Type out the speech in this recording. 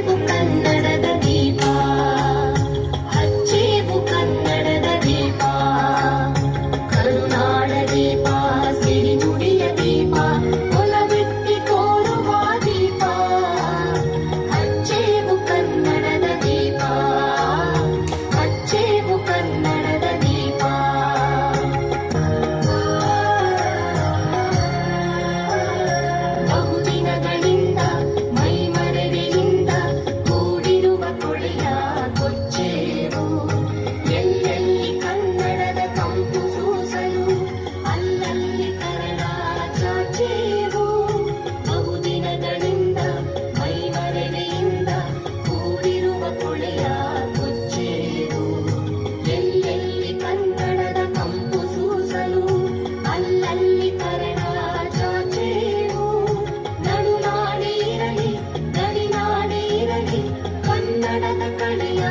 ಕನ್ನಡದ ದೀಪ ಹಚ್ಚೇವು ಕನ್ನಡದ ದೀಪ ಕರುನಾಡ ದೀಪ ಸಿರಿನುಡಿಯ ದೀಪ ಒಲವೆತ್ತಿ ತೋರುವ ದೀಪ ಹಚ್ಚೇವು ಕನ್ನಡದ ದೀಪ ಹಚ್ಚೇವು ಕನ್ನಡದ ದೀಪ ಬಹುದಿನಗಳಿಂದ ಮೈಮರೆಯಿಂದ ಕೂಡಿರುವ ಕೊಳೆಯ ಕೊಚ್ಚೇವು ಎಲ್ಲೆಲ್ಲಿ ಕನ್ನಡದ ಕಂಪು ಸೂಸಲು ಅಲ್ಲಲ್ಲಿ ಕನ್ನಡ ಚಾಚೇವು ಬಹುದಿನಗಳಿಂದ ಮೈಮರೆಯಿಂದ ಕೂಡಿರುವ ಕೊಳೆಯ ಕೊಚ್ಚೇವು ಎಲ್ಲೆಲ್ಲಿ ಕನ್ನಡದ ಕಂಪು ಸೂಸಲು ಅಲ್ಲಲ್ಲಿ ಕನ್ನಡ ಚಾಚೇವು ನಡುನಾಡೇ ಇರಲಿ ಗಡಿನಾಡೇ ಇರಲಿ ಕನ್ನಡದ ಕಳೆಯ